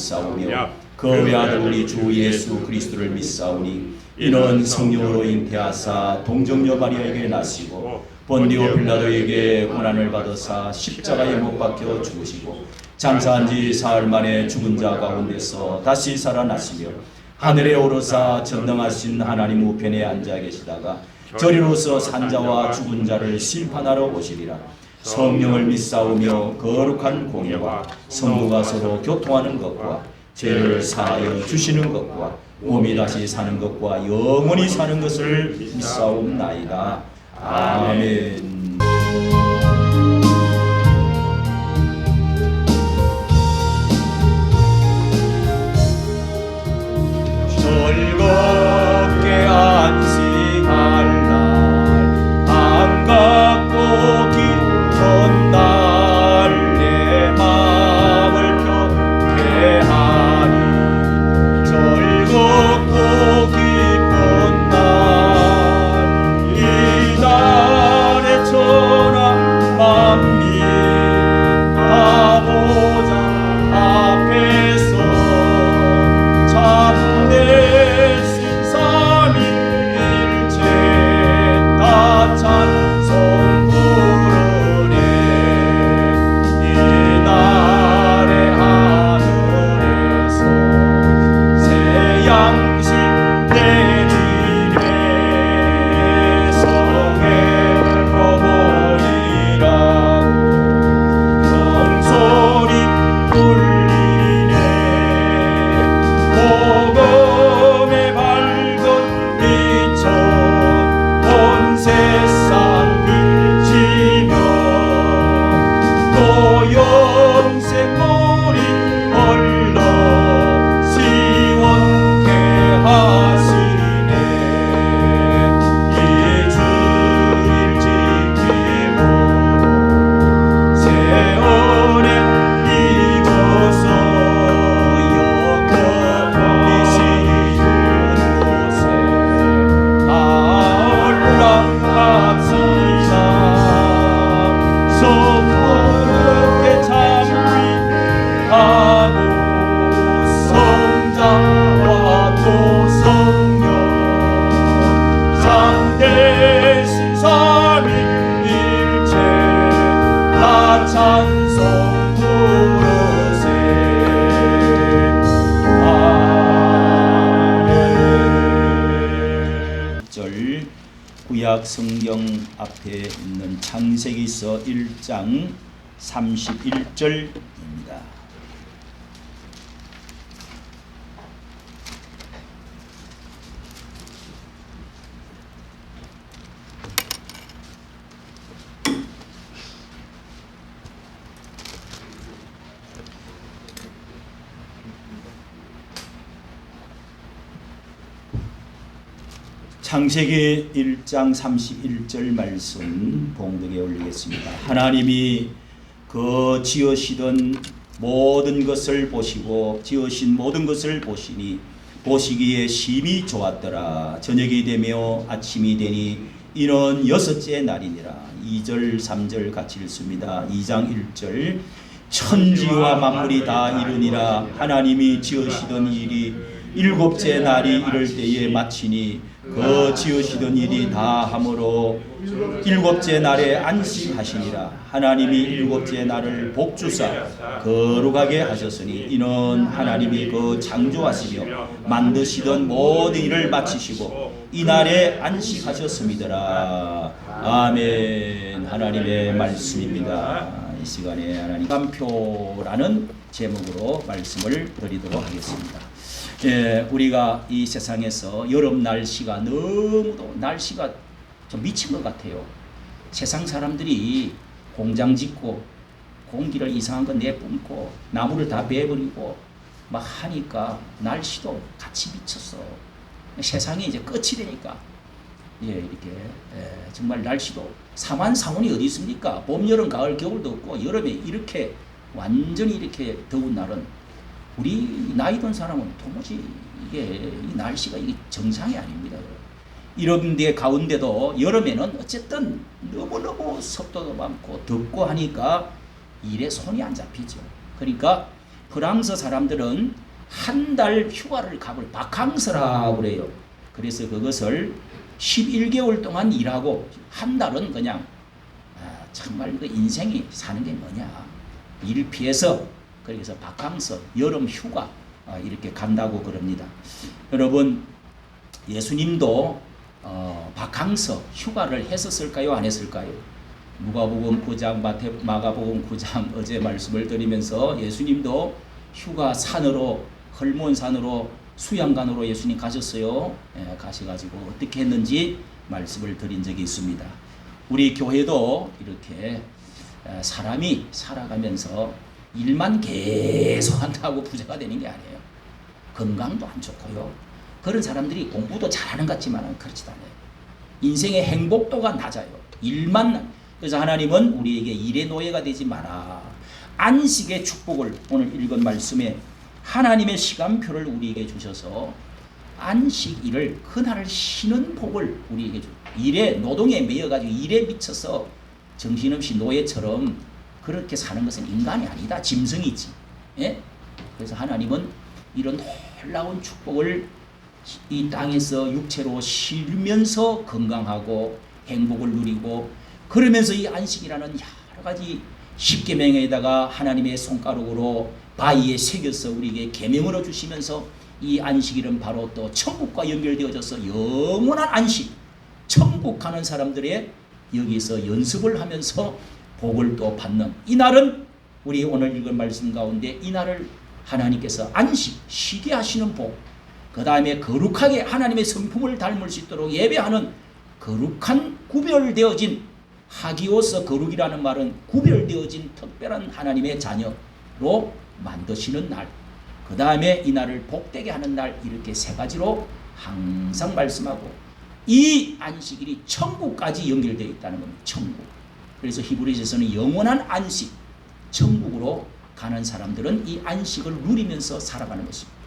믿사오며 그 외아들 우리 주 예수 그리스도를 믿사오니 이는 성령으로 잉태하사 동정녀 마리아에게 나시고 본디오 빌라도에게 고난을 받으사 십자가에 못 박혀 죽으시고 장사한 지 사흘 만에 죽은 자 가운데서 다시 살아나시며 하늘에 오르사 전능하신 하나님 우편에 앉아 계시다가 저리로서 산자와 죽은 자를 심판하러 오시리라. 성령을 믿사오며 거룩한 공예와 성도가 서로 교통하는 것과 죄를 사하여 주시는 것과 몸이 다시 사는 것과 영원히 사는 것을 믿사옵나이다. 아멘. 즐겁게 안식할 날 반갑고 기쁜 날 내 마음을 편케 하니 즐겁고 기쁜 날 이달의 천한 만민 아보자 앞에서 참되신 삼위일체 다 찬송 부르네. 이날의 하늘에서 새 양식 내리네. 성에 거보리라고 성소리 울리네. 복음의 밝은 빛은 온 세상 비치며 또 영생물이 흘러 시원케 하시네. 이 주일 지킴으로 새 은혜 입어서 영원히 시는 곳에 올라갑시다. 성부께 찬미하고 성자와 또 성령 참되신 삼위일체 다 찬송 부르세. 아멘. 절 구약 성경 앞에 있는 창세기서 1장 31절입니다. 창세기 1장 31절 말씀 봉독에 올리겠습니다. 하나님이 그 지으시던 모든 것을 보시고 지으신 모든 것을 보시니 보시기에 심히 좋았더라. 저녁이 되며 아침이 되니 이는 여섯째 날이니라. 2절 3절 같이 읽습니다. 2장 1절 천지와 만물이 다 이르니라. 하나님이 지으시던 일이 일곱째 날이 이를 때에 마치니 그 지으시던 일이 다 함으로 일곱째 날에 안식하시니라. 하나님이 일곱째 날을 복주사 거룩하게 하셨으니 이는 하나님이 그 창조하시며 만드시던 모든 일을 마치시고 이 날에 안식하셨음이더라. 아멘. 하나님의 말씀입니다. 이 시간에 하나님 감표라는 제목으로 말씀을 드리도록 하겠습니다. 우리가 이 세상에서 여름 날씨가 너무도 날씨가 좀 미친 것 같아요. 세상 사람들이 공장 짓고 공기를 이상한 거 내뿜고 나무를 다 베어버리고 막 하니까 날씨도 같이 미쳤어. 세상이 이제 끝이 되니까 이렇게 정말 날씨도 사만사온이 어디 있습니까? 봄, 여름, 가을, 겨울도 없고 여름에 이렇게 완전히 이렇게 더운 날은 우리 나이 든 사람은 도무지 이게 이 날씨가 이게 정상이 아닙니다. 이런 데 가운데도 여름에는 어쨌든 너무너무 습도도 많고 덥고 하니까 일에 손이 안 잡히죠. 그러니까 프랑스 사람들은 한 달 휴가를 가볼 바캉스라고 그래요. 그래서 그것을 11개월 동안 일하고 한 달은 그냥 정말 그 인생이 사는 게 뭐냐, 일 피해서, 그래서 바캉스 여름 휴가 이렇게 간다고 그럽니다. 여러분, 예수님도 바캉스 휴가를 했었을까요, 안 했을까요? 누가복음 9장, 마가복음 9장 어제 말씀을 드리면서 예수님도 휴가 산으로, 헐몬산으로, 수양간으로 예수님 가셨어요. 가셔가지고 어떻게 했는지 말씀을 드린 적이 있습니다. 우리 교회도 이렇게 사람이 살아가면서 일만 계속 한다고 부자가 되는 게 아니에요. 건강도 안 좋고요. 그런 사람들이 공부도 잘하는 것 같지만 그렇지도 않아요. 인생의 행복도가 낮아요. 일만. 그래서 하나님은 우리에게 일의 노예가 되지 마라. 안식의 축복을 오늘 읽은 말씀에 하나님의 시간표를 우리에게 주셔서 안식일을, 그날을 쉬는 복을 우리에게 주. 일에, 노동에 매여가지고 일에 미쳐서 정신없이 노예처럼 그렇게 사는 것은 인간이 아니다. 짐승이지. 예? 그래서 하나님은 이런 놀라운 축복을 이 땅에서 육체로 쉬면서 건강하고 행복을 누리고, 그러면서 이 안식이라는 여러 가지 십계명에다가 하나님의 손가락으로 바위에 새겨서 우리에게 계명으로 주시면서 이 안식일은 바로 또 천국과 연결되어져서 영원한 안식, 천국 가는 사람들의 여기서 연습을 하면서 복을 또 받는 이 날은, 우리 오늘 읽은 말씀 가운데 이 날을 하나님께서 안식, 쉬게 하시는 복, 그 다음에 거룩하게 하나님의 성품을 닮을 수 있도록 예배하는 거룩한, 구별되어진, 하기오서 거룩이라는 말은 구별되어진 특별한 하나님의 자녀로 만드시는 날, 그 다음에 이 날을 복되게 하는 날, 이렇게 세 가지로 항상 말씀하고, 이 안식일이 천국까지 연결되어 있다는 겁니다. 천국. 그래서 히브리서에서는 영원한 안식, 천국으로 가는 사람들은 이 안식을 누리면서 살아가는 것입니다.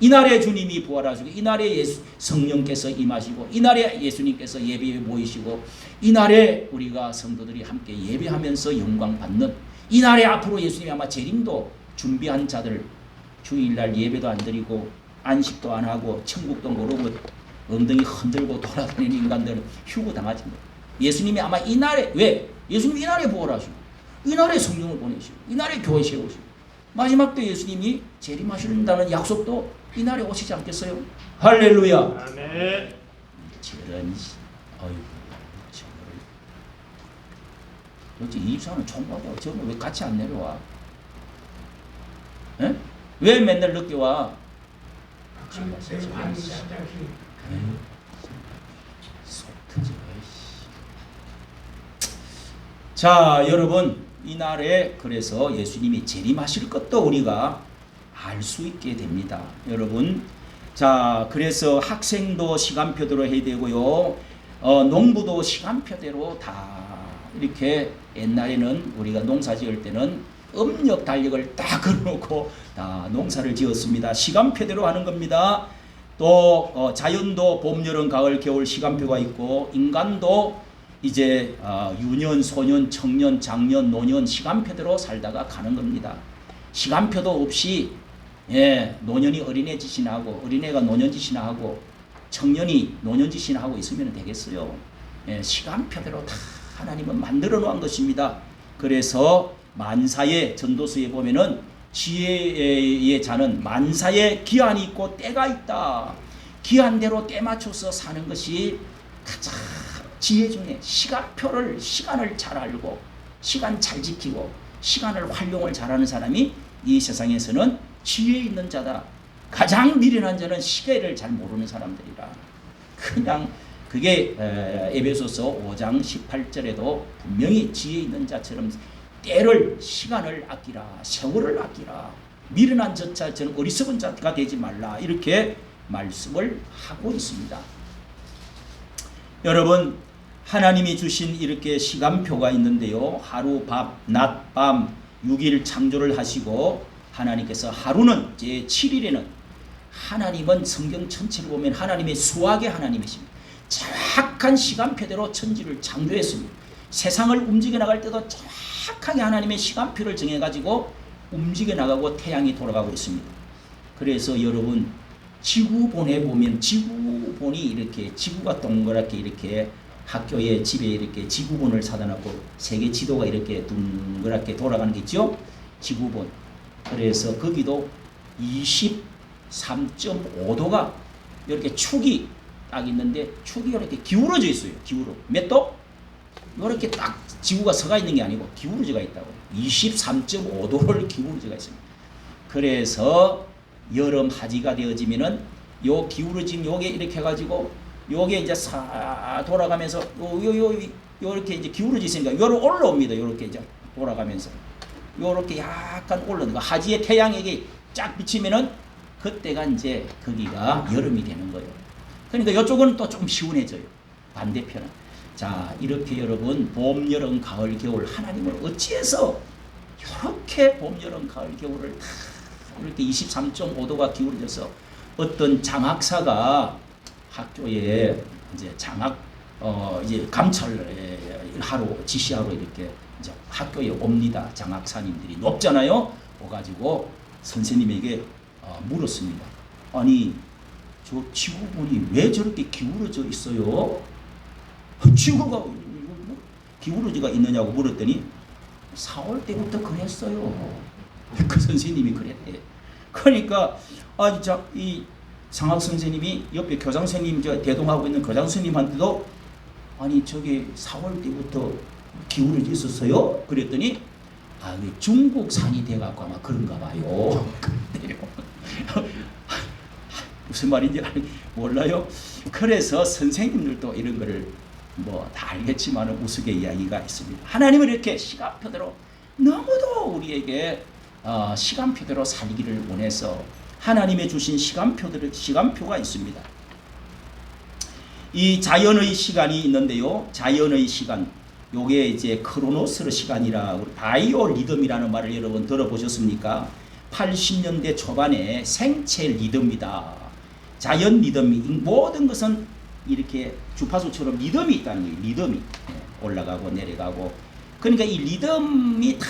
이날에 주님이 부활하시고, 이날에 성령께서 임하시고, 이날에 예수님께서 예배에 모이시고, 이날에 우리가 성도들이 함께 예배하면서 영광 받는 이날에 앞으로 예수님이 아마 재림도 준비한 자들, 주일날 예배도 안 드리고 안식도 안 하고 천국도 모르고 엉덩이 흔들고 돌아다니는 인간들은 휴고당하지. 예수님이 아마 이날에, 왜? 예수님이 이날에 부활하시고, 이날에 성령을 보내시고, 이날에 교회 세우시고, 마지막 때 예수님이 재림하신다는 약속도 이날에 오시지 않겠어요? 할렐루야. 아멘. 저런, 어이구, 저거를 도대체 이 입사는 총각이야. 저는 왜 같이 안 내려와? 에? 왜 맨날 늦게 와? 속 터져. 자, 여러분, 이날에 그래서 예수님이 재림하실 것도 우리가 알 수 있게 됩니다. 여러분, 자, 그래서 학생도 시간표대로 해야 되고요. 농부도 시간표대로 다 이렇게, 옛날에는 우리가 농사 지을 때는 음력 달력을 딱 걸어놓고 다 농사를 지었습니다. 시간표대로 하는 겁니다. 또 자연도 봄, 여름, 가을, 겨울 시간표가 있고, 인간도 이제 유년, 소년, 청년, 장년, 노년 시간표대로 살다가 가는 겁니다. 시간표도 없이, 노년이 어린애 짓이나 하고, 어린애가 노년 짓이나 하고, 청년이 노년 짓이나 하고 있으면 되겠어요. 시간표대로 다 하나님은 만들어 놓은 것입니다. 그래서 만사의, 전도서에 보면은 지혜의 자는 만사에 기한이 있고 때가 있다. 기한대로 때 맞춰서 사는 것이 가장 지혜 중에, 시간표를, 시간을 잘 알고 시간 잘 지키고 시간을 활용을 잘하는 사람이 이 세상에서는 지혜 있는 자다. 가장 미련한 자는 시계를 잘 모르는 사람들이라. 그냥 그게 에베소서 5장 18절에도 분명히 지혜 있는 자처럼 때를, 시간을 아끼라, 세월을 아끼라, 미련한 자처럼 어리석은 자가 되지 말라, 이렇게 말씀을 하고 있습니다. 여러분, 하나님이 주신 이렇게 시간표가 있는데요. 하루, 낮, 밤 6일 창조를 하시고, 하나님께서 하루는 제7일에는, 하나님은 성경 전체를 보면 하나님의 수학의 하나님이십니다. 정확한 시간표대로 천지를 창조했습니다. 세상을 움직여 나갈 때도 정확하게 하나님의 시간표를 정해가지고 움직여 나가고 태양이 돌아가고 있습니다. 그래서 여러분 지구본에 보면 지구본이 이렇게 지구가 동그랗게 이렇게 학교에 집에 이렇게 지구본을 사다 놓고 세계 지도가 이렇게 둥그랗게 돌아가는 게 있죠. 지구본. 그래서 거기도 23.5도가 이렇게 축이 딱 있는데 축이 이렇게 기울어져 있어요. 기울어. 몇 도? 이렇게 딱 지구가 서가 있는 게 아니고 기울어져가 있다고. 23.5도를 기울어져가 있습니다. 그래서 여름 하지가 되어지면은 요 기울어진 요게 이렇게 해가지고 요게 이제 사 돌아가면서 요렇게 이제 기울어져 있으니까 요로 올라옵니다. 요렇게 이제 돌아가면서 요렇게 약간 올라오는 거. 하지에 태양에게 쫙 비치면은 그때가 이제 거기가 여름이 되는 거예요. 그러니까 이쪽은 또 좀 시원해져요. 반대편은. 자, 이렇게 여러분 봄, 여름, 가을, 겨울 하나님을 어찌해서 이렇게 봄, 여름, 가을, 겨울을 다 이렇게 23.5도가 기울어져서 어떤 장학사가 학교에 이제 이제 감찰하러 지시하러 이렇게 이제 학교에 옵니다. 장학사님들이 높잖아요. 오가지고 선생님에게 물었습니다. 아니 저 지구본이 왜 저렇게 기울어져 있어요? 지구가 기울어져가 있느냐고 물었더니 4월 때부터 그랬어요. 그 선생님이 그랬대. 그러니까 진짜 이 장학 선생님이 옆에 교장 선생님 대동하고 있는 교장 선생님한테도 아니 저게 4월 때부터 기울어져 있었어요? 그랬더니 중국산이 돼갖고 아마 그런가 봐요. 그래요. 무슨 말인지 몰라요. 그래서 선생님들도 이런 거를 뭐 다 알겠지만 우스갯이야기가 있습니다. 하나님은 이렇게 시간표대로 너무도 우리에게 시간표대로 살기를 원해서 하나님의 주신 시간표가 있습니다. 이 자연의 시간이 있는데요. 자연의 시간, 요게 이제 크로노스 시간이라고 바이오 리듬이라는 말을 여러분 들어보셨습니까? 80년대 초반에 생체 리듬이다. 자연 리듬이 모든 것은 이렇게 주파수처럼 리듬이 있다는 거예요. 리듬이 올라가고 내려가고. 그러니까 이 리듬이 다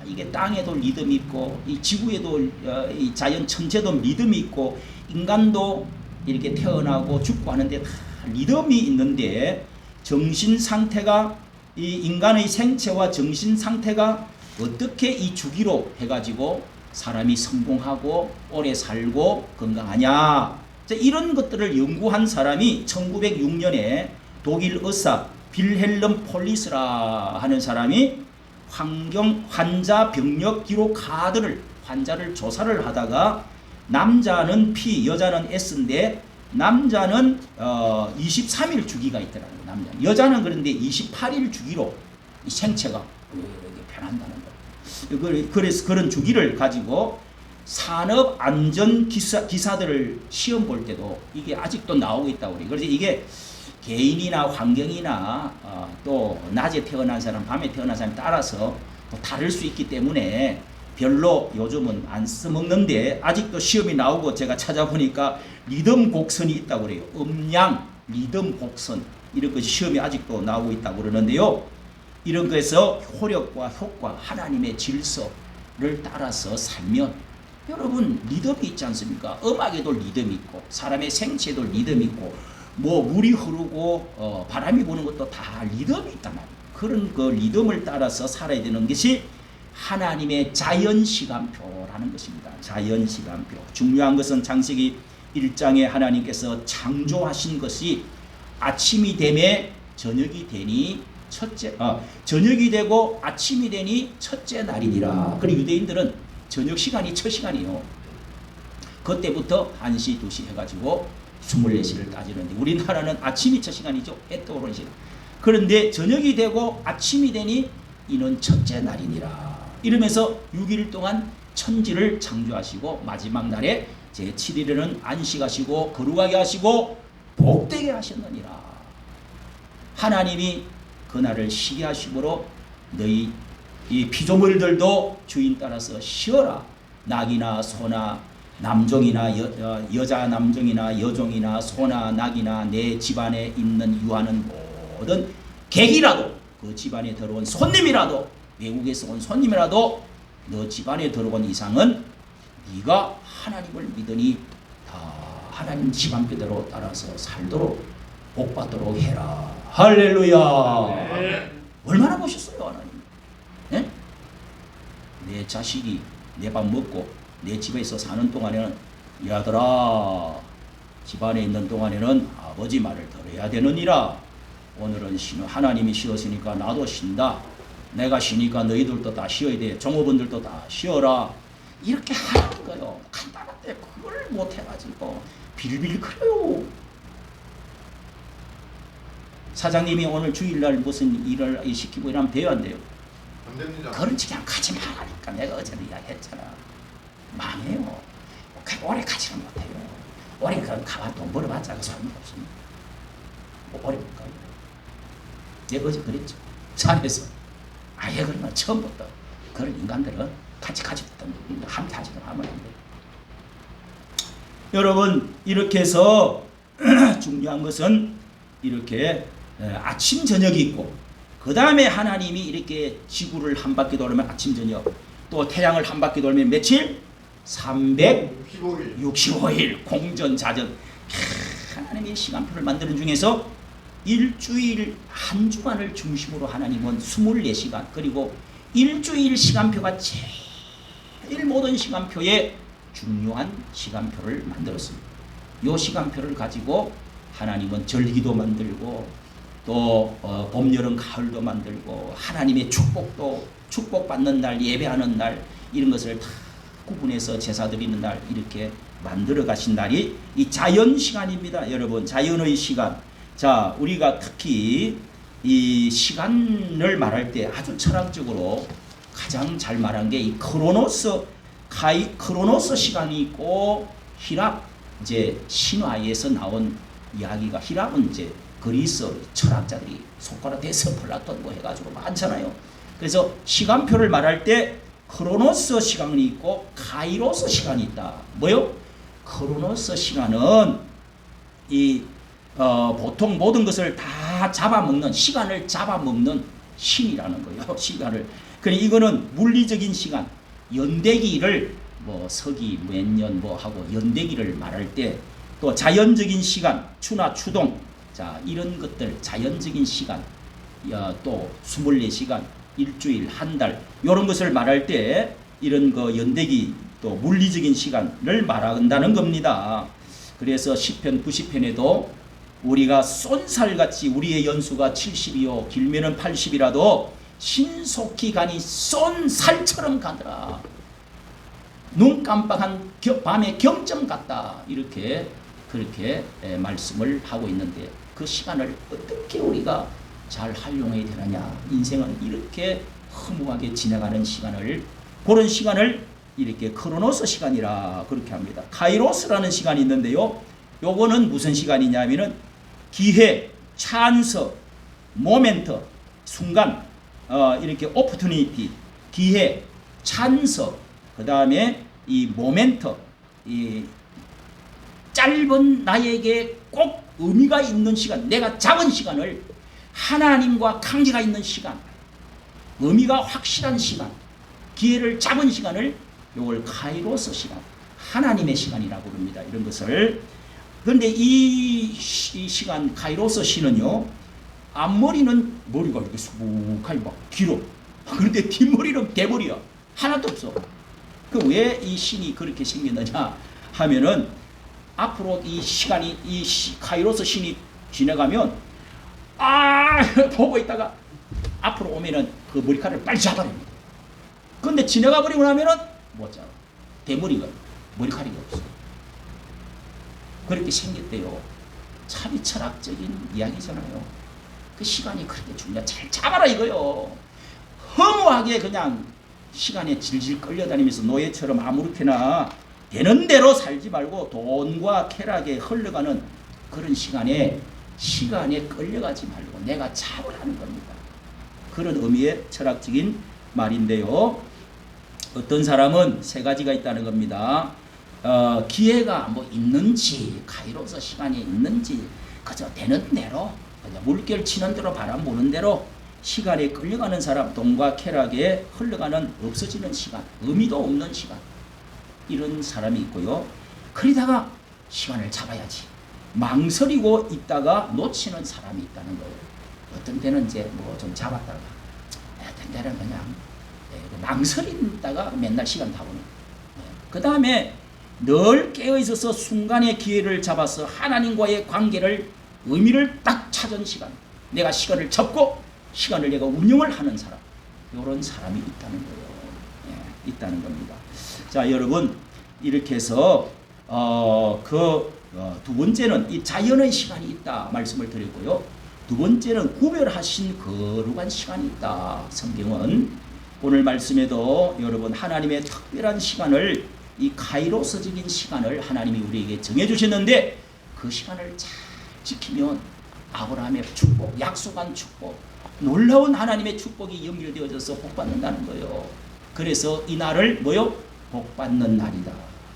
이게 땅에도 리듬이 있고 이 지구에도 이 자연 천체도 리듬이 있고 인간도 이렇게 태어나고 죽고 하는데 다 리듬이 있는데 정신 상태가 이 인간의 생체와 정신 상태가 어떻게 이 주기로 해가지고 사람이 성공하고 오래 살고 건강하냐. 이런 것들을 연구한 사람이 1906년에 독일 의사 빌헬름 폴리스라 하는 사람이 환자 병력 기록 카드를 환자를 조사를 하다가 남자는 P, 여자는 S인데 남자는 23일 주기가 있더라고요. 남자는. 여자는 그런데 28일 주기로 이 생체가 이렇게 변한다는 거예요. 그래서 그런 주기를 가지고 산업 안전 기사들을 시험 볼 때도 이게 아직도 나오고 있다고 그래요. 그래서 이게 개인이나 환경이나 또 낮에 태어난 사람, 밤에 태어난 사람에 따라서 또 다를 수 있기 때문에 별로 요즘은 안 써먹는데 아직도 시험이 나오고 제가 찾아보니까 리듬 곡선이 있다고 그래요. 음양, 리듬 곡선 이런 것이 시험이 아직도 나오고 있다고 그러는데요. 이런 거에서 효력과 효과, 하나님의 질서를 따라서 살면 여러분 리듬이 있지 않습니까? 음악에도 리듬이 있고 사람의 생체에도 리듬이 있고 뭐 물이 흐르고 바람이 부는 것도 다 리듬이 있단 말이에요. 그런 그 리듬을 따라서 살아야 되는 것이 하나님의 자연시간표라는 것입니다. 자연시간표. 중요한 것은 창세기 1장에 하나님께서 창조하신 것이 아침이 되매 저녁이 되니 저녁이 되고 아침이 되니 첫째 날이니라. 그리고 유대인들은 저녁 시간이 첫 시간이요. 그때부터 1시, 2시 해가지고 24시를 따지는데 우리나라는 아침이 첫 시간이죠. 해 떠오르는 시간. 그런데 저녁이 되고 아침이 되니 이는 첫째 날이니라. 이러면서 6일 동안 천지를 창조하시고 마지막 날에 제7일에는 안식하시고 거룩하게 하시고 복되게 하셨느니라. 하나님이 그날을 쉬게 하심으로 너희 이 피조물들도 주인 따라서 쉬어라. 낙이나 소나 남종이나 여자 남종이나 여종이나 소나 낙이나 내 집안에 있는 유하는 모든 객이라도 그 집안에 들어온 손님이라도 외국에서 온 손님이라도 너 집안에 들어온 이상은 네가 하나님을 믿으니 다 하나님 시간표대로 따라서 살도록 복받도록 해라. 할렐루야. 네. 얼마나 보셨어요 하나님. 네? 내 자식이 내 밥 먹고 내 집에서 사는 동안에는 이 아들아 집안에 있는 동안에는 아버지 말을 들어야 되느니라. 오늘은 하나님이 쉬었으니까 나도 쉰다. 내가 쉬니까 너희들도 다 쉬어야 돼. 종업원들도 다 쉬어라. 이렇게 하는 거요. 간단한데 그걸 못해가지고 빌빌거려요. 사장님이 오늘 주일날 무슨 일을 시키고 이러면 돼요 안 돼요? 안 됩니다. 그렇지 그냥 가지 말라니까. 내가 어제도 이야기했잖아. 망해요. 오래 가지는 못해요. 오래 그럼 가봐도 물어봤자 소용없습니다. 오래 못 가요. 내가 어제 그랬죠. 산에서 아예 그러면 처음부터 그런 인간들은 같이 가지던 함께 하지도 하면 안 돼요. 여러분 이렇게 해서 중요한 것은 이렇게 아침 저녁이 있고 그 다음에 하나님이 이렇게 지구를 한 바퀴 돌면 아침 저녁 또 태양을 한 바퀴 돌면 며칠? 365일 공전자전. 하나님의 시간표를 만드는 중에서 일주일 한 주간을 중심으로 하나님은 24시간 그리고 일주일 시간표가 제일 모든 시간표에 중요한 시간표를 만들었습니다. 이 시간표를 가지고 하나님은 절기도 만들고 또 봄, 여름, 가을도 만들고 하나님의 축복도 축복받는 날, 예배하는 날 이런 것을 다 구분해서 제사 드리는 날 이렇게 만들어 가신 날이 이 자연 시간입니다. 여러분 자연의 시간. 자 우리가 특히 이 시간을 말할 때 아주 철학적으로 가장 잘 말한 게 이 크로노스 시간이 있고 히랍 이제 신화에서 나온 이야기가 히랍은 이제 그리스 철학자들이 소크라테스, 플라톤 뭐 해가지고 많잖아요. 그래서 시간표를 말할 때 크로노스 시간이 있고 카이로스 시간이 있다. 뭐요? 크로노스 시간은 이 보통 모든 것을 다 잡아먹는 시간을 잡아먹는 신이라는 거예요. 시간을. 그래 이거는 물리적인 시간, 연대기를 뭐 서기 몇 년 뭐 하고 연대기를 말할 때 또 자연적인 시간, 추나 추동, 자 이런 것들 자연적인 시간, 또 24시간, 일주일, 한 달 이런 것을 말할 때 이런 거 연대기 또 물리적인 시간을 말한다는 겁니다. 그래서 시편 90편에도 우리가 쏜살같이 우리의 연수가 70이요 길면은 80이라도 신속히 가니 쏜살처럼 가더라. 눈 깜빡한 밤의 경점 같다. 이렇게 그렇게 말씀을 하고 있는데 그 시간을 어떻게 우리가 잘 활용해야 되느냐. 인생은 이렇게 허무하게 지나가는 시간을 그런 시간을 이렇게 크로노스 시간이라 그렇게 합니다. 카이로스라는 시간이 있는데요. 요거는 무슨 시간이냐면은 기회, 찬스, 모멘트, 순간, 이렇게 오퍼튜니티, 기회, 찬스, 그 다음에 이 모멘트, 이 짧은 나에게 꼭 의미가 있는 시간, 내가 잡은 시간을 하나님과 관계가 있는 시간, 의미가 확실한 시간, 기회를 잡은 시간을 요걸 카이로스 시간, 하나님의 시간이라고 부릅니다. 이런 것을. 그런데 이 시간 카이로스 시는요. 앞머리는 머리가 이렇게 수북하게 막 길어. 그런데 뒷머리는 대머리야. 하나도 없어. 그 왜 이 신이 그렇게 생겼느냐 하면은 앞으로 이 시간이 카이로스 신이 지나가면 보고 있다가 앞으로 오면은 그 머리카락을 빨리 잡아냅니다. 그런데 지나가 버리고 나면은 못 잡아. 대머리가 머리카락이 없어. 그렇게 생겼대요. 참 철학적인 이야기잖아요. 그 시간이 그렇게 중요해. 잘 잡아라 이거요. 허무하게 그냥 시간에 질질 끌려다니면서 노예처럼 아무렇게나 되는 대로 살지 말고 돈과 쾌락에 흘러가는 그런 시간에 끌려가지 말고 내가 잡으라는 겁니다. 그런 의미의 철학적인 말인데요. 어떤 사람은 세 가지가 있다는 겁니다. 기회가 뭐 있는지 카이로스 시간이 있는지 그저 되는 대로 그저 물결 치는 대로 바람 부는 대로 시간에 끌려가는 사람, 돈과 쾌락에 흘러가는 없어지는 시간, 의미도 없는 시간, 이런 사람이 있고요. 그러다가 시간을 잡아야지 망설이고 있다가 놓치는 사람이 있다는 거예요. 어떤 때는 이제 뭐 좀 잡았다가 어떤 때는 그냥 망설이다가 맨날 시간 다 보는. 그 다음에 늘 깨어있어서 순간의 기회를 잡아서 하나님과의 관계를 의미를 딱 찾은 시간, 내가 시간을 잡고 시간을 내가 운영을 하는 사람, 이런 사람이 있다는 거예요. 있다는 겁니다. 자, 여러분, 이렇게 해서 두 번째는 이 자연의 시간이 있다 말씀을 드렸고요. 두 번째는 구별하신 거룩한 시간이 있다. 성경은 오늘 말씀에도 여러분 하나님의 특별한 시간을, 이 카이로스적인 시간을 하나님이 우리에게 정해주셨는데 그 시간을 잘 지키면 아브라함의 축복, 약속한 축복, 놀라운 하나님의 축복이 연결되어져서 복받는다는 거예요. 그래서 이 날을 뭐요? 복받는 날이다.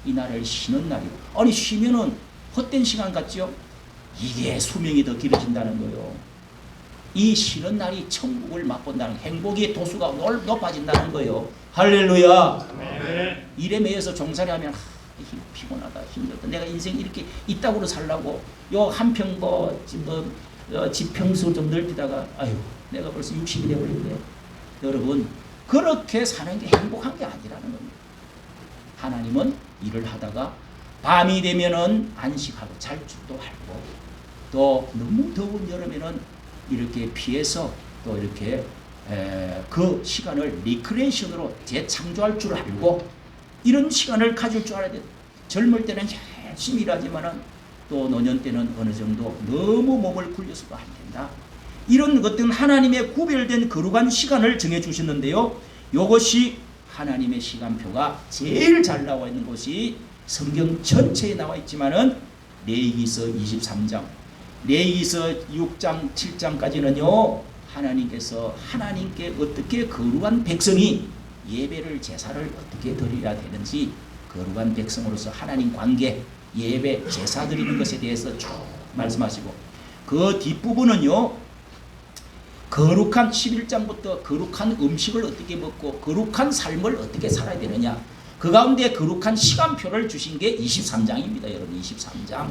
이 날을 쉬는 날이다. 아니 쉬면은 헛된 시간 같죠? 이게 수명이 더 길어진다는 거예요. 이 쉬는 날이 천국을 맛본다는, 행복의 도수가 높아진다는 거예요. 할렐루야. 네. 일에 매여서 종살이 하면 피곤하다, 힘들다, 내가 인생 이렇게 이따구로 살라고 요 한평 지평수 좀 넓히다가 아유 내가 벌써 60이 되어버렸네요. 여러분, 그렇게 사는 게 행복한 게 아니라는 겁니다. 하나님은 일을 하다가 밤이 되면은 안식하고 잘 줄도 하고, 또 너무 더운 여름에는 이렇게 피해서 또 이렇게 그 시간을 리크레이션으로 재창조할 줄 알고 이런 시간을 가질 줄 알아야 돼. 젊을 때는 열심히 일하지만은 또 노년 때는 어느 정도 너무 몸을 굴려서도 안 된다. 이런 것들은 하나님의 구별된 거룩한 시간을 정해 주셨는데요. 이것이 하나님의 시간표가 제일 잘 나와 있는 곳이 성경 전체에 나와 있지만은 레위기서 23장, 레위기서 6장, 7장까지는요. 하나님께 어떻게 거룩한 백성이 예배를, 제사를 어떻게 드려야 되는지, 거룩한 백성으로서 하나님 관계, 예배, 제사 드리는 것에 대해서 쭉 말씀하시고, 그 뒷부분은요. 거룩한 11장부터 거룩한 음식을 어떻게 먹고 거룩한 삶을 어떻게 살아야 되느냐, 그 가운데 거룩한 시간표를 주신 게 23장입니다. 여러분, 23장.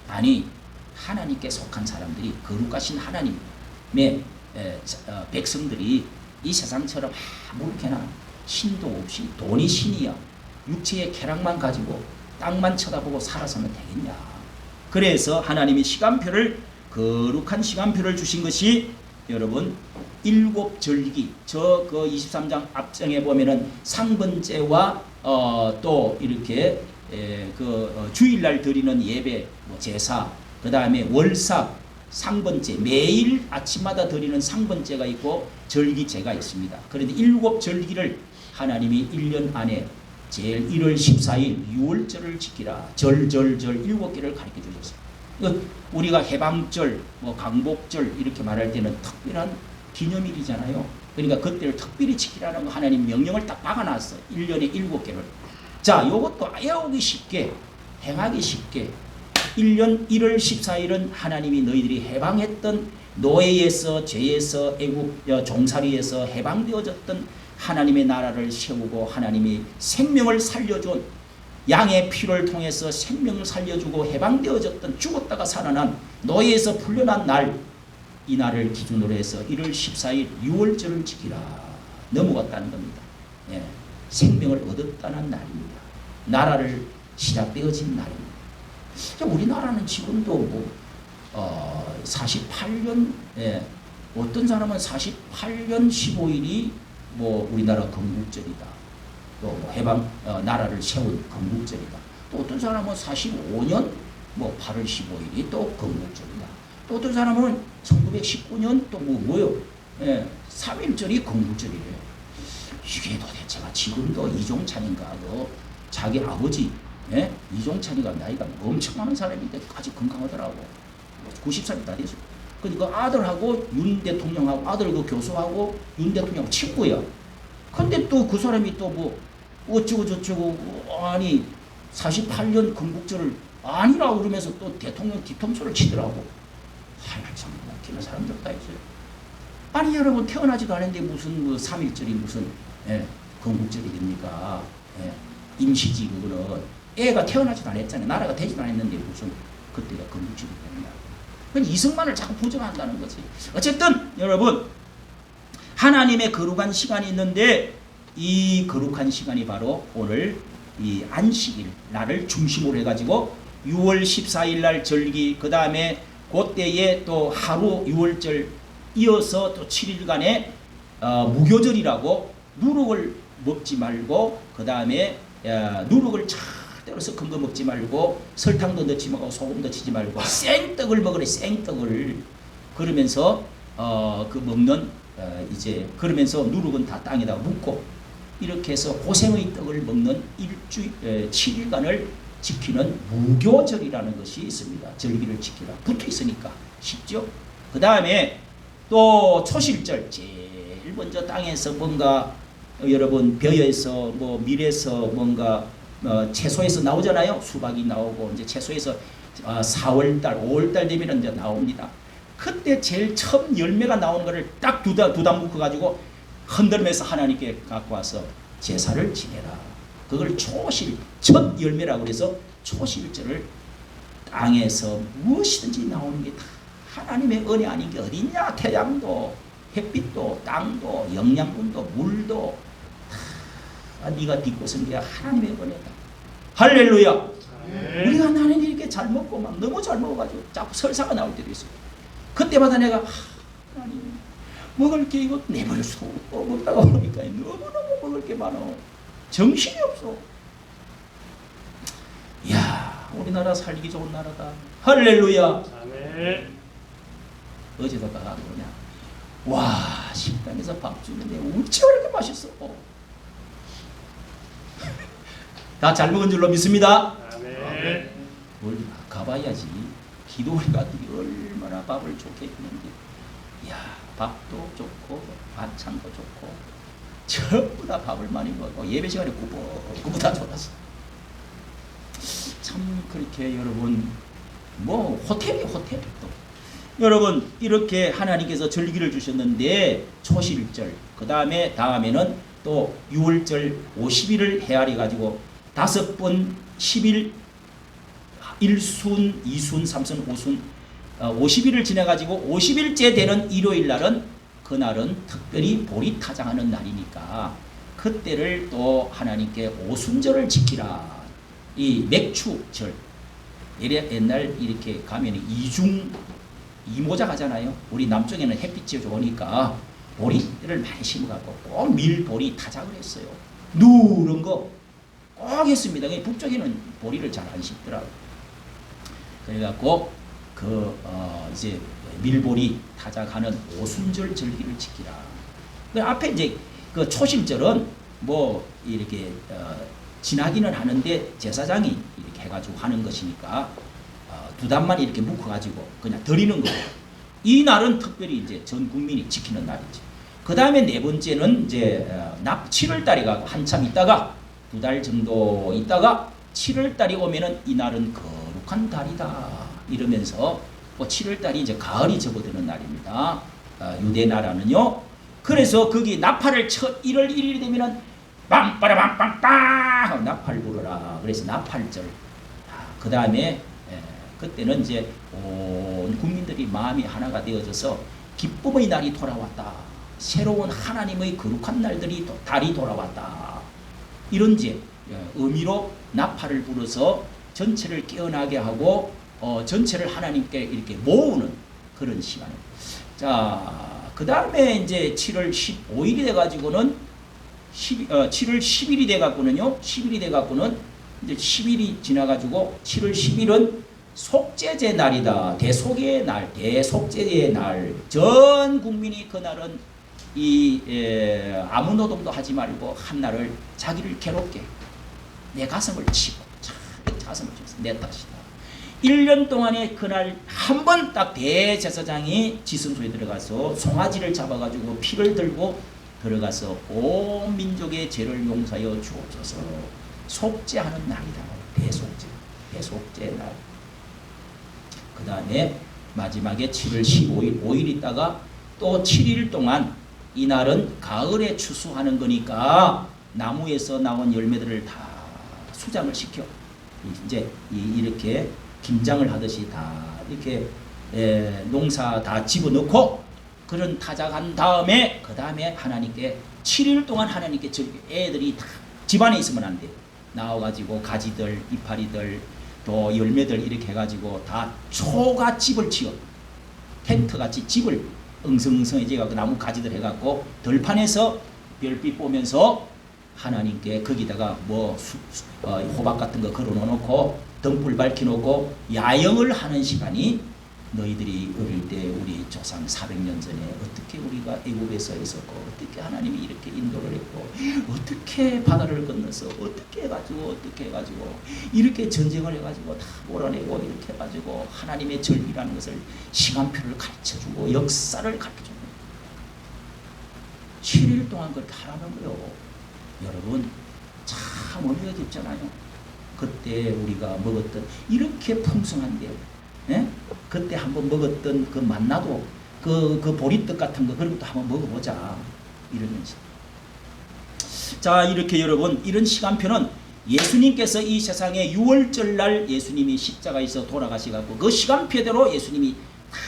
아니 하나님께 속한 사람들이, 거룩하신 하나님의 백성들이 이 세상처럼 아무렇게나 신도 없이 돈이 신이야, 육체의 쾌락만 가지고 땅만 쳐다보고 살아서는 되겠냐. 그래서 하나님이 시간표를, 거룩한 시간표를 주신 것이 여러분 일곱 절기, 저 그 23장 앞장에 보면은 상번제와 또 이렇게 주일날 드리는 예배, 제사, 그 다음에 월삭, 상번제, 매일 아침마다 드리는 상번제가 있고 절기제가 있습니다. 그런데 일곱 절기를 하나님이 1년 안에 제일 1월 14일 6월절을 지키라, 절절절 7개를 가르쳐 주셨어요. 우리가 해방절, 강복절 이렇게 말할 때는 특별한 기념일이잖아요. 그러니까 그때를 특별히 지키라는 거 하나님 명령을 딱 박아놨어요. 1년에 7개를. 자, 이것도 외우기 쉽게, 행하기 쉽게 1년 1월 14일은 하나님이 너희들이 해방했던 노예에서, 죄에서, 애국 종살이에서 해방되어졌던 하나님의 나라를 세우고 하나님이 생명을 살려준, 양의 피를 통해서 생명을 살려주고 해방되어졌던, 죽었다가 살아난 노예에서 풀려난 날, 이 날을 기준으로 해서 1월 14일 6월절을 지키라 넘어갔다는 겁니다. 예, 생명을 얻었다는 날입니다. 나라를 시작되어진 날입니다. 우리나라는 지금도 48년, 어떤 사람은 48년 15일이 우리나라 건국절이다. 또 해방 나라를 세운 건국절이다. 또 어떤 사람은 45년 8월 15일이 또 건국절이다. 또 어떤 사람은 1919년 또 뭐요? 3.1절이 건국절이래요. 이게 도대체가 지금도 이종찬인가 자기 아버지 이종찬이가 나이가 엄청 많은 사람인데 아직 건강하더라고. 90살이 다 됐어. 그러니까 아들하고 윤 대통령하고, 아들 그 교수하고 윤 대통령 친구야. 근데 또 그 사람이 또 어쩌고 저쩌고, 아니 48년 건국절을 아니라고 그러면서 또 대통령 뒤통수를 치더라고. 참 웃기는 사람들 다 있어요. 아니 여러분 태어나지도 않았는데 무슨 뭐 3.1절이 무슨 건국절이 됩니까? 임시지 그거는 애가 태어나지도 않았잖아요. 나라가 되지도 않았는데 무슨 그때가 건국절이 되느냐. 그건 이승만을 자꾸 부정한다는 거지. 어쨌든 여러분 하나님의 거룩한 시간이 있는데 이 거룩한 시간이 바로 오늘 이 안식일 날을 중심으로 해가지고 6월 14일 날 절기 그 다음에 그때에 또 하루 6월절 이어서 또 7일간의 무교절이라고 누룩을 먹지 말고 그 다음에 누룩을 절대로 섞은 거 먹지 말고 설탕도 넣지 말고 소금도 치지 말고 생떡을 먹으래. 생떡을 그러면서 그 먹는 이제 그러면서 누룩은 다 땅에다 묻고 이렇게 해서 고생의 떡을 먹는 7일간을 지키는 무교절이라는 것이 있습니다. 절기를 지키라 붙어 있으니까 쉽죠. 그 다음에 또 초실절 제일 먼저 땅에서 뭔가 여러분 벼에서 뭐 밀에서 뭔가 채소에서 나오잖아요. 수박이 나오고 이제 채소에서 4월달 5월달 되면 이제 나옵니다. 그때 제일 처음 열매가 나오는 거를 딱 두 단 묶어 가지고 흔들면서 하나님께 갖고 와서 제사를 지내라. 그걸 초실 첫 열매라고 그래서 초실절을 땅에서 무엇이든지 나오는 게 다 하나님의 은혜 아닌 게 어딨냐. 태양도 햇빛도 땅도 영양분도 물도 다 네가 딛고 선 게 하나님의 은혜다. 할렐루야. 네. 우리가 나는 이렇게 잘 먹고 막 너무 잘 먹어가지고 자꾸 설사가 나올 때도 있어요. 그때마다 내가 하나님 먹을 게 이거 내버릴 수 없고 먹다가 보니까 너무너무 먹을 게 많어. 정신이 없어. 이야 우리나라 살기 좋은 나라다. 할렐루야. 네. 어제도 가가 그러냐. 와 식당에서 밥 주는데 어찌 이렇게 맛있어. 다 잘 먹은 줄로 믿습니다. 네. 가봐야지. 기도원이 같은 게 얼마나 밥을 좋게 했는데 이야 밥도 좋고 반찬도 좋고 전부 다 밥을 많이 먹고 예배 시간에 꾸벅꾸벅 다 좋았어. 참 그렇게 여러분 뭐 호텔이 호텔 또 여러분 이렇게 하나님께서 절기를 주셨는데 초실절 그 다음에는 또 6월절 50일을 헤아려 가지고 5번 10일 1순 2순 3순 5순 50일을 지내 가지고 50일째 되는 일요일 날은 그날은 특별히 볼이 타장하는 날이니까 그때를 또 하나님께 오순절을 지키라. 이 맥추절 옛날 이렇게 가면 이모작 하잖아요. 우리 남쪽에는 햇빛이 좋으니까 보리를 많이 심어갖고 꼭 밀보리 타작을 했어요. 누런 거 꼭 했습니다. 북쪽에는 보리를 잘 안 심더라고요. 그래갖고 이제 밀보리 타작하는 오순절 절기를 지키라. 그 앞에 이제 그 초실절은 뭐 이렇게 지나기는 하는데 제사장이 이렇게 해가지고 하는 것이니까 두 단만 이렇게 묶어가지고 그냥 드리는 거예요. 이 날은 특별히 이제 전 국민이 지키는 날이지. 그 다음에 네 번째는 이제 7월달에 가고 한참 있다가 2달 정도 있다가 7월달이 오면은 이 날은 거룩한 달이다 이러면서 뭐 7월달이 이제 가을이 접어드는 날입니다. 유대 나라는요. 그래서 거기 나팔을 1월 1일이 되면은 빰빠라빰빰빰 나팔 불어라. 그래서 나팔절. 그 다음에 그때는 이제 온 국민들이 마음이 하나가 되어져서 기쁨의 날이 돌아왔다. 새로운 하나님의 거룩한 달이 돌아왔다. 이런 이제 의미로 나팔을 불어서 전체를 깨어나게 하고 전체를 하나님께 이렇게 모으는 그런 시간입니다. 자, 그 다음에 이제 7월 15일이 돼가지고는 7월 10일이 돼갖고는요. 10일이 돼갖고는 이제 10일이 지나가지고 7월 10일은 속죄제 날이다. 대속의 날, 대속죄의 날. 전 국민이 그날은 아무 노동도 하지 말고 한 날을 자기를 괴롭게 내 가슴을 치고 가슴을 치면서 내 탓이다. 1년 동안에 그날 한 번 딱 대제사장이 지성소에 들어가서 송아지를 잡아가지고 피를 들고 들어가서 온 민족의 죄를 용서하여 주옵소서. 속죄하는 날이다. 대속죄 날. 그 다음에 마지막에 7월 15일 5일 있다가 또 7일 동안 이날은 가을에 추수하는 거니까 나무에서 나온 열매들을 다 수장을 시켜 이제 이렇게 김장을 하듯이 다 이렇게 농사 다 집어넣고 그런 타작한 다음에 그 다음에 하나님께 7일 동안 하나님께 애들이 다 집안에 있으면 안 돼. 나와가지고 가지들 이파리들 또 열매들 이렇게 해가지고 다 초가집을 치어 텐트같이 집을 엉성엉성해져가지고 나무 가지들 해갖고 들판에서 별빛 보면서 하나님께 거기다가 뭐 호박 같은 거 걸어놓고 등불 밝혀놓고 야영을 하는 시간이 너희들이 어릴 때 우리 조상 400년 전에 어떻게 우리가 애굽에서 있었고 어떻게 하나님이 이렇게 인도를 했고 어떻게 바다를 건너서 어떻게 해가지고 이렇게 전쟁을 해가지고 다 몰아내고 이렇게 해가지고 하나님의 절기라는 것을 시간표를 가르쳐주고 역사를 가르쳐주고 7일 동안 그렇게 하라는 거요. 여러분 참 의미가 깊잖아요. 그때 우리가 먹었던 이렇게 풍성한데 예? 그때 한번 먹었던 그 만나도 그 보리떡 같은 거 그런 것도 한번 먹어보자 이러면서 자 이렇게 여러분 이런 시간표는 예수님께서 이 세상에 6월절 날 예수님이 십자가에서 돌아가셔가지고 그 시간표대로 예수님이 다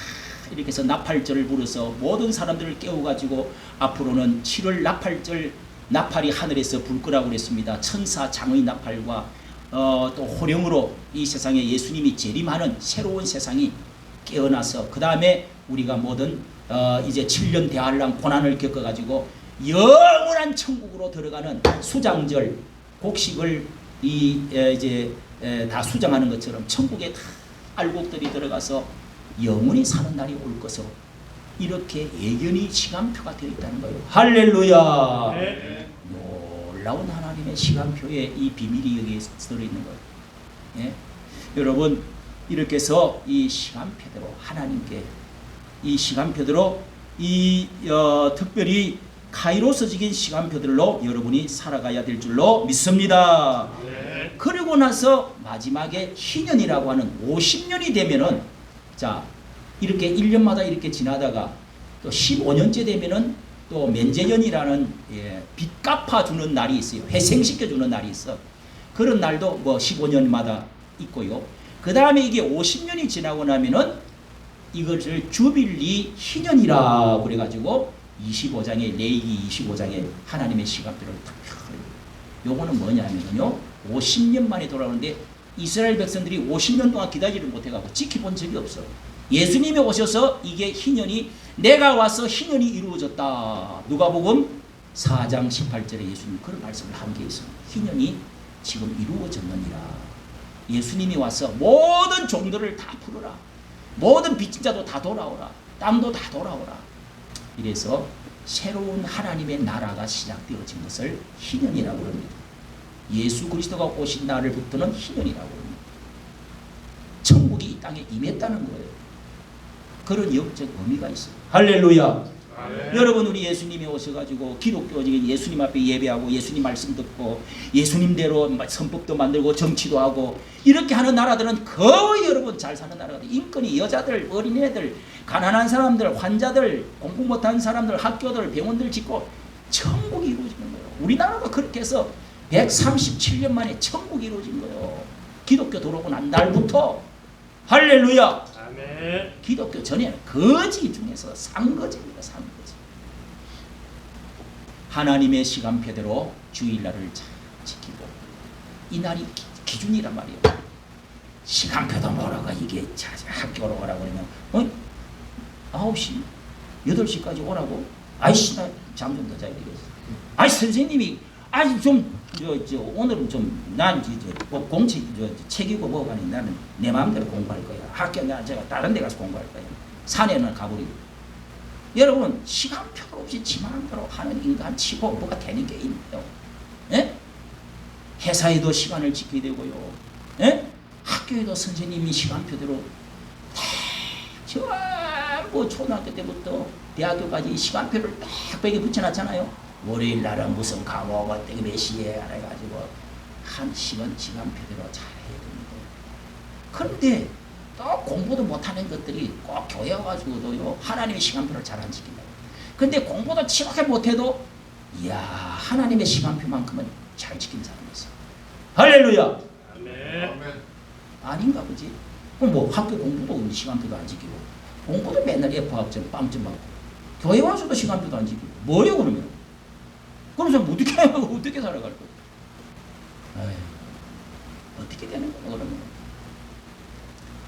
이렇게 해서 나팔절을 불어서 모든 사람들을 깨워가지고 앞으로는 7월 나팔절 나팔이 하늘에서 불 거라고 그랬습니다. 천사 장의 나팔과 또 호령으로 이 세상에 예수님이 재림하는 새로운 세상이 깨어나서 그 다음에 우리가 모든 이제 7년 대환란 고난을 겪어가지고 영원한 천국으로 들어가는 수장절 곡식을 이제 다 수장하는 것처럼 천국에 다 알곡들이 들어가서 영원히 사는 날이 올 것으로 이렇게 예견이 시간표가 되어 있다는 거예요. 할렐루야. 네. 놀라운 하나님의 시간표에 이 비밀이 여기에 들어있는 거예요. 예? 여러분 이렇게 해서 이 시간표대로 하나님께 이 시간표대로 이 특별히 카이로스적인 시간표들로 여러분이 살아가야 될 줄로 믿습니다. 네. 그리고 나서 마지막에 희년이라고 하는 50년이 되면은 자 이렇게 1년마다 이렇게 지나다가 또 15년째 되면은 또 면제년이라는 빚 갚아주는 날이 있어요. 회생시켜주는 날이 있어. 그런 날도 뭐 15년마다 있고요. 그 다음에 이게 50년이 지나고 나면은 이것을 주빌리 희년이라 그래가지고 25장에 레위기 25장에 하나님의 시간표를 딱 펴요. 요거는 뭐냐면요. 50년 만에 돌아오는데 이스라엘 백성들이 50년 동안 기다리지를 못해가지고 지켜본 적이 없어. 예수님이 오셔서 이게 희년이 내가 와서 희년이 이루어졌다. 누가복음 4장 18절에 예수님 그런 말씀을 한 게 있습니다. 희년이 지금 이루어졌느니라. 예수님이 와서 모든 종들을 다 풀어라. 모든 빚진 자도 다 돌아오라. 땅도 다 돌아오라. 이래서 새로운 하나님의 나라가 시작되어진 것을 희년이라고 합니다. 예수 그리스도가 오신 날부터는 희년이라고 합니다. 천국이 이 땅에 임했다는 거예요. 그런 영적 의미가 있어요. 할렐루야. 여러분 우리 예수님이 오셔가지고 기독교적인 예수님 앞에 예배하고 예수님 말씀 듣고 예수님대로 선법도 만들고 정치도 하고 이렇게 하는 나라들은 거의 여러분 잘 사는 나라들 인권이 여자들 어린애들 가난한 사람들 환자들 공부 못한 사람들 학교들 병원들 짓고 천국이 이루어지는 거예요. 우리나라가 그렇게 해서 137년 만에 천국이 이루어진 거예요. 기독교 들어오고 난 날부터. 할렐루야. 아멘. 기독교 전에는 거지 중에서 상거지입니다. 상거지. 하나님의 시간표대로 주일날을 잘 지키고 이 날이 기준이란 말이에요. 시간표도 모르고 이게 학교로 오라고 그러면 9시 8시까지 오라고? 아이씨 나 잠 좀 더 자야 되겠어. 아이 선생님이 아니 좀 오늘은 좀 난 공치 책이고 뭐가 아니 나는 내 마음대로 공부할 거야. 학교 제가 다른 데 가서 공부할 거야. 산에는 가버리고. 여러분 시간표 없이 지 마음대로 하는 인간 치고 뭐가 되는 게 있나요? 예? 회사에도 시간을 지켜야 되고요. 예? 학교에도 선생님이 시간표대로 전부 초등학교 때부터 대학교까지 시간표를 딱 벽에 붙여놨잖아요. 월요일 날은 무슨 과목 어떻게 몇 시에 해가지고 한 시간표대로 잘 해야 됩니다. 그런데 또 공부도 못하는 것들이 꼭 교회 와가지고도요 하나님의 시간표를 잘 안 지킨다. 근데 공부도 치렇게 못해도 이야 하나님의 시간표만큼은 잘 지킨 사람이 있어. 할렐루야. 아멘. 아닌가 보지. 그럼 뭐 학교 공부도 시간표도 안 지키고 공부도 맨날 F학점 빵점 받고 교회 와서도 시간표도 안 지키고 뭐예요 그러면? 그러면서 어떻게 살아갈 거야? 어떻게 되는 거야 그러면?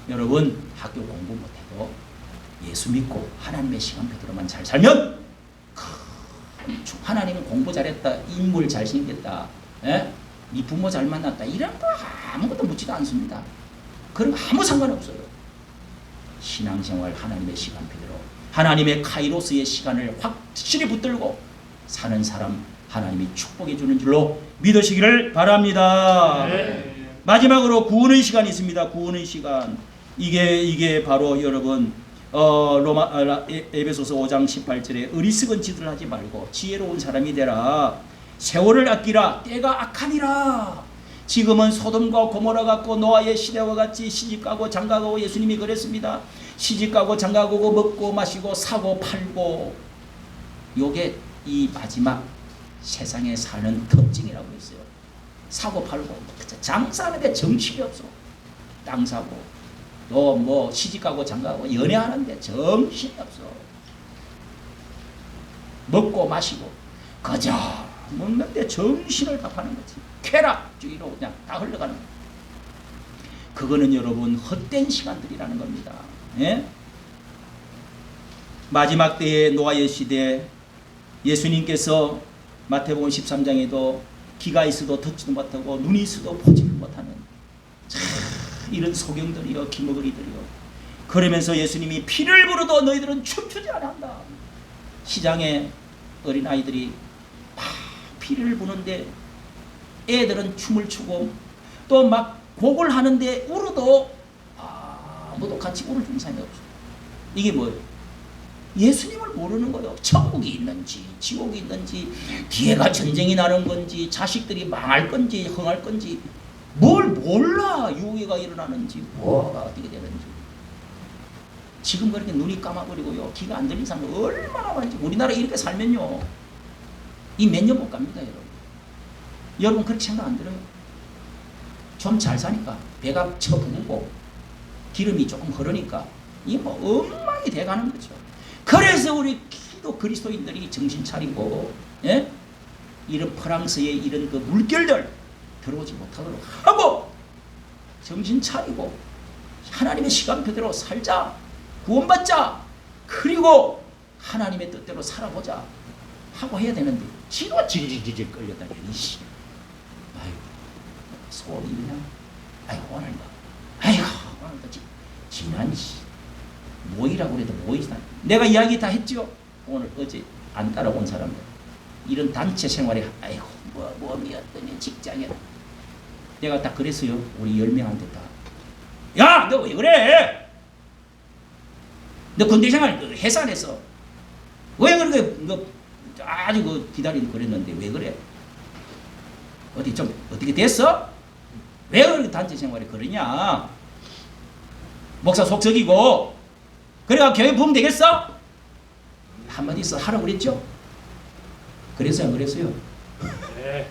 여러분 학교 공부 못해도 예수 믿고 하나님의 시간표대로만 잘 살면 하나님은 공부 잘했다, 인물 잘생겼다, 네 부모 잘 만났다 이런 거 아무것도 묻지도 않습니다. 그런 거 아무 상관없어요. 신앙생활 하나님의 시간표대로 하나님의 카이로스의 시간을 확실히 붙들고 사는 사람 하나님이 축복해 주는 줄로 믿으시기를 바랍니다. 네. 마지막으로 구원의 시간이 있습니다. 구원의 시간. 이게 바로 여러분 에베소서 5장 18절에 어리석은 짓을 하지 말고 지혜로운 사람이 되라. 세월을 아끼라. 때가 악하니라. 지금은 소돔과 고모라 같고 노아의 시대와 같이 시집가고 장가가고 예수님이 그랬습니다. 시집가고 장가가고 먹고 마시고 사고 팔고 요게 이 마지막 세상에 사는 특징이라고 했어요. 사고 팔고 장사하는데 정신이 없어. 땅 사고 또 뭐 시집가고 장가가고 연애하는데 정신이 없어. 먹고 마시고 그저 먹는데 정신을 다 파는 거지. 쾌락주의로 그냥 다 흘러가는 거야. 그거는 여러분 헛된 시간들이라는 겁니다. 예? 마지막 때의 노아의 시대 예수님께서 마태복음 13장에도 귀가 있어도 듣지도 못하고 눈이 있어도 보지도 못하는 이런 소경들이여 기머거리들이여. 그러면서 예수님이 피를 부르도 너희들은 춤추지 않는다. 시장에 어린아이들이 막 피를 부는데 애들은 춤을 추고 또 막 곡을 하는데 울어도 아무도 같이 울을 줄 사람이 없어. 이게 뭐예요? 예수님을 모르는 거예요. 천국이 있는지 지옥이 있는지 뒤에가 전쟁이 나는 건지 자식들이 망할 건지 흥할 건지 뭘 몰라. 유괴가 일어나는지 뭐가 어떻게 되는지. 지금 그렇게 눈이 까마버리고요 귀가 안 들리는 사람 얼마나 많은지. 우리나라 이렇게 살면요 이 몇 년 못 갑니다. 여러분 그렇게 생각 안 들어요? 좀 잘 사니까 배가 쳐부고 기름이 조금 흐르니까 이게 뭐 엉망이 돼가는 거죠. 그래서 우리 기도 그리스도인들이 정신 차리고 예? 이런 프랑스의 이런 그 물결들 들어오지 못하도록 하고 정신 차리고 하나님의 시간표대로 살자. 구원받자. 그리고 하나님의 뜻대로 살아보자 하고 해야 되는데 지가 질질질질 끌려다니. 아이고 소원이 있냐? 아이고 오늘 뭐 아이고 오늘도 지난 모이라고 그래도 모이다. 내가 이야기 다 했죠. 오늘 어제 안 따라온 사람들 이런 단체 생활에 아이고 뭐였더니 직장에 내가 딱 그랬어요. 우리 10명한테 다. 야 너 왜 그래? 너 군대 생활 회사 안에서 왜 그렇게 너 아주 그 기다리는 그랬는데 왜 그래? 어디 좀 어떻게 됐어? 왜 그렇게 단체 생활에 그러냐? 목사 속썩이고 그래가 교회 부으면 되겠어? 한마디 있어 하라고 그랬죠? 그랬어요 안 그랬어요? 네.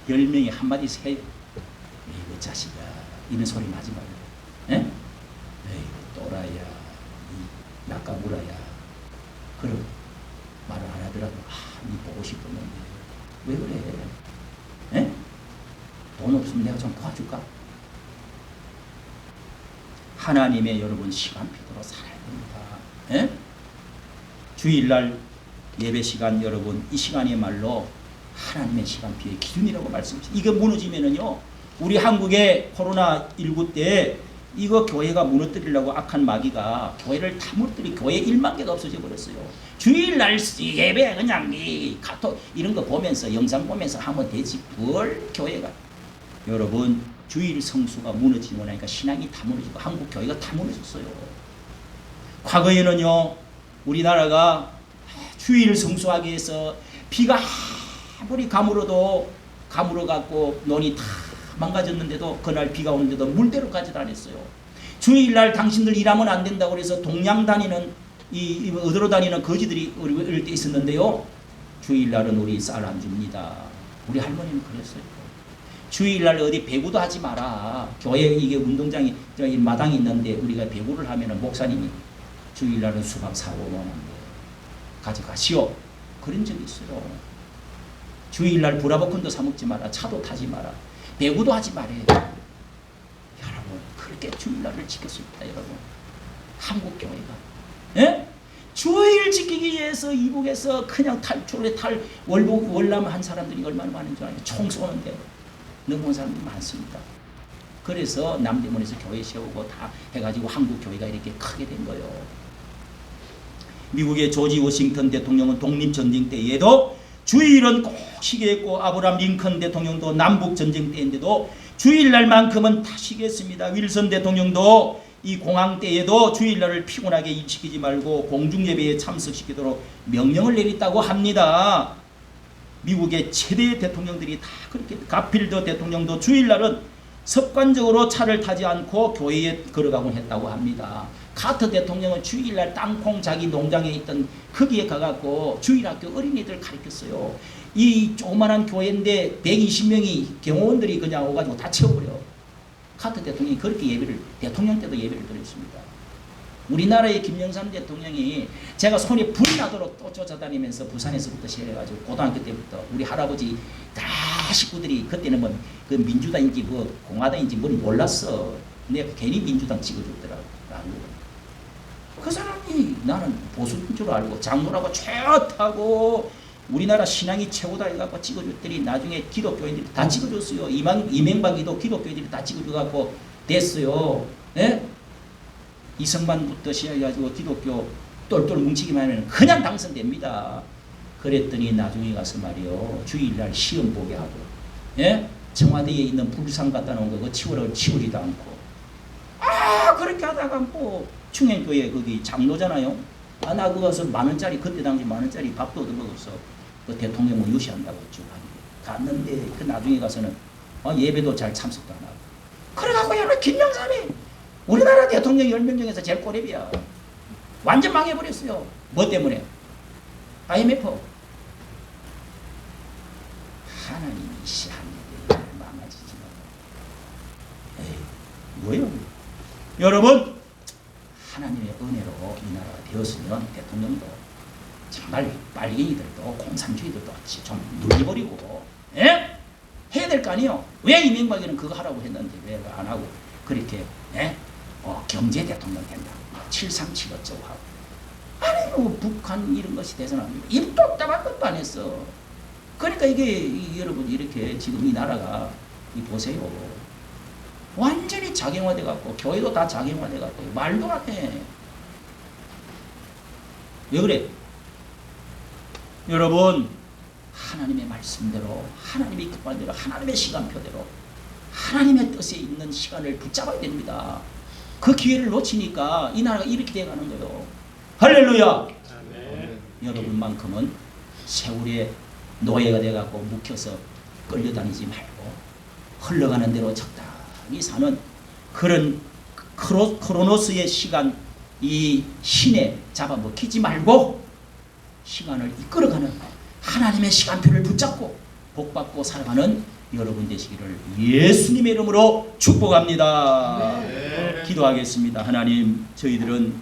10명이 한마디 해요. 이거 자식아 이런 소리 하지 말고 에? 에이구 또라야 이 낙가무라야 그런 말을 안 하더라도 니 보고 싶었는데 왜 그래? 에? 돈 없으면 내가 좀 도와줄까? 하나님의 여러분 시간표대로 살아야 됩니다. 에? 주일날 예배 시간 여러분 이 시간이야말로 하나님의 시간표의 기준이라고 말씀드립니다. 이거 무너지면은요 우리 한국의 코로나19 때 이거 교회가 무너뜨리려고 악한 마귀가 교회를 다 무너뜨리 교회 1만 개가 없어져 버렸어요. 주일날 예배 그냥 이 카톡 이런 거 보면서 영상 보면서 하면 되지 뭘 교회가. 여러분 주일 성수가 무너지고 나니까 신앙이 다 무너지고 한국 교회가 다 무너졌어요. 과거에는요 우리나라가 주일 성수하기 위해서 비가 아무리 가물어도 가물어 갖고 논이 다 망가졌는데도 그날 비가 오는데도 물대로까지 다녔어요. 주일날 당신들 일하면 안 된다고 그래서 동양 다니는 이 어디로 다니는 거지들이 우리 어릴 때 있었는데요. 주일날은 우리 쌀 안 줍니다. 우리 할머니는 그랬어요. 주일날 어디 배구도 하지 마라. 교회 이게 운동장이 저기 마당이 있는데 우리가 배구를 하면은 목사님이 주일날은 수박 사고 오는데 가져가시오. 그런 적이 있어요. 주일날 브라보콘도 사 먹지 마라. 차도 타지 마라. 배구도 하지 말아요. 여러분 그렇게 주일날을 지켰습니다. 여러분 한국 교회가 예? 주일 지키기 위해서 이북에서 그냥 월남 한 사람들이 얼마나 많은 줄 알아요. 총 쏘는데 넘어온 사람들이 많습니다. 그래서 남대문에서 교회 세우고 다 해가지고 한국 교회가 이렇게 크게 된 거예요. 미국의 조지 워싱턴 대통령은 독립전쟁 때에도 주일은 꼭 쉬겠고 아브라함 링컨 대통령도 남북전쟁 때인데도 주일날만큼은 다 쉬겠습니다. 윌슨 대통령도 이 공항 때에도 주일날을 피곤하게 일시키지 말고 공중예배에 참석시키도록 명령을 내렸다고 합니다. 미국의 최대 대통령들이 다 그렇게 가필더 대통령도 주일날은 습관적으로 차를 타지 않고 교회에 걸어가곤 했다고 합니다. 카터 대통령은 주일날 땅콩 자기 농장에 있던 거기에 가갖고 주일학교 어린이들 가르쳤어요. 이 조그만한 교회인데 120명이 경호원들이 그냥 오가지고 다 채워버려. 카터 대통령이 그렇게 예배를 대통령 때도 예배를 드렸습니다. 우리나라의 김영삼 대통령이 제가 손에 불이 나도록 또 쫓아다니면서 부산에서부터 시작해가지고 고등학교 때부터 우리 할아버지 다 식구들이 그때는 뭐 그 민주당인지 뭐 공화당인지 뭘 몰랐어. 내가 괜히 민주당 찍어줬더라고. 그 사람이 나는 보수인 줄 알고 장로라고 좋다고 우리나라 신앙이 최고다 해갖고 찍어줬더니 나중에 기독교인들이 다 찍어줬어요. 이명박이도 기독교인들이 다 찍어줘갖고 됐어요. 예? 이승만부터 시작해가지고 기독교 똘똘 뭉치기만 하면 그냥 당선됩니다. 그랬더니 나중에 가서 말이요. 주일날 시험 보게 하고 예? 청와대에 있는 불상 갖다 놓은 거 그거 치우지도 않고 그렇게 하다가 뭐 충행교회 거기 장로잖아요. 나 그거 가서 만원짜리 그때 당시 만원짜리 밥도 얻어먹었어. 그 대통령은 유시한다고 쭉 갔는데 그 나중에 가서는 예배도 잘 참석도 안 하고 그래갖고 여러분 김영삼이 우리나라 대통령 10명 중에서 제일 꼬레비야. 완전 망해버렸어요. 뭐 때문에? IMF. 하나님이 시한일에 망가지지 마. 에이, 뭐예요? 여러분, 하나님의 은혜로 이 나라가 되었으면 대통령도 정말 빨갱이들도 공산주의들도 좀 눌려버리고 예? 해야 될 거 아니에요. 왜 이명박이는 그거 하라고 했는데 왜 안 하고 그렇게 예? 경제 대통령 된다. 737 어쩌고 하고. 아니 뭐 북한 이런 것이 대선합니다. 입도 따발 것도 안 했어. 그러니까 이게 여러분 이렇게 지금 이 나라가 보세요. 완전히 자경화돼 갖고 교회도 다 자경화돼 갖고 말도 안 해. 왜 그래? 여러분 하나님의 말씀대로 하나님의 뜻대로 하나님의 시간표대로 하나님의 뜻에 있는 시간을 붙잡아야 됩니다. 그 기회를 놓치니까 이 나라가 이렇게 돼가는 거예요. 할렐루야. 아멘. 여러분만큼은 세월의 노예가 돼갖고 묵혀서 끌려다니지 말고 흘러가는 대로 적당히 사는 그런 크로노스의 시간 이 신에 잡아먹히지 말고 시간을 이끌어가는 하나님의 시간표를 붙잡고 복받고 살아가는 여러분 되시기를 예수님의 이름으로 축복합니다. 네. 기도하겠습니다. 하나님, 저희들은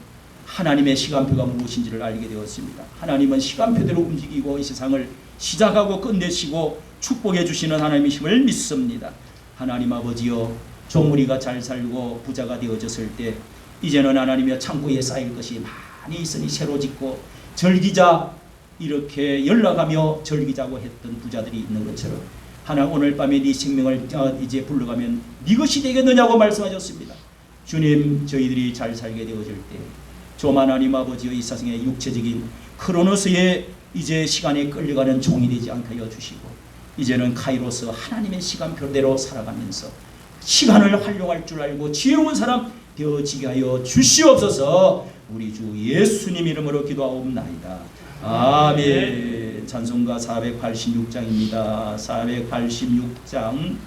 하나님의 시간표가 무엇인지를 알게 되었습니다. 하나님은 시간표대로 움직이고 이 세상을 시작하고 끝내시고 축복해 주시는 하나님이심을 믿습니다. 하나님 아버지여, 종우리가 잘 살고 부자가 되어졌을 때 이제는 하나님의 창고에 쌓일 것이 많이 있으니 새로 짓고 절기자 이렇게 연락하며 절기자고 했던 부자들이 있는 것처럼 하나님 오늘 밤에 네 생명을 이제 불러가면 네 것이 되겠느냐고 말씀하셨습니다. 주님, 저희들이 잘 살게 되어질 때 좀 하나님 아버지여 이 세상의 육체적인 크로노스의 이제 시간에 끌려가는 종이 되지 않게 하여 주시고 이제는 카이로스 하나님의 시간표대로 살아가면서 시간을 활용할 줄 알고 지혜로운 사람 되어지게 하여 주시옵소서. 우리 주 예수님 이름으로 기도하옵나이다. 아멘. 찬송가 486장입니다. 486장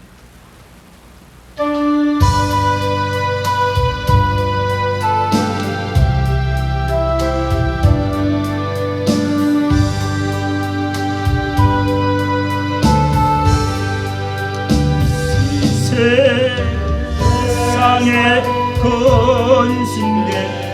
헌신된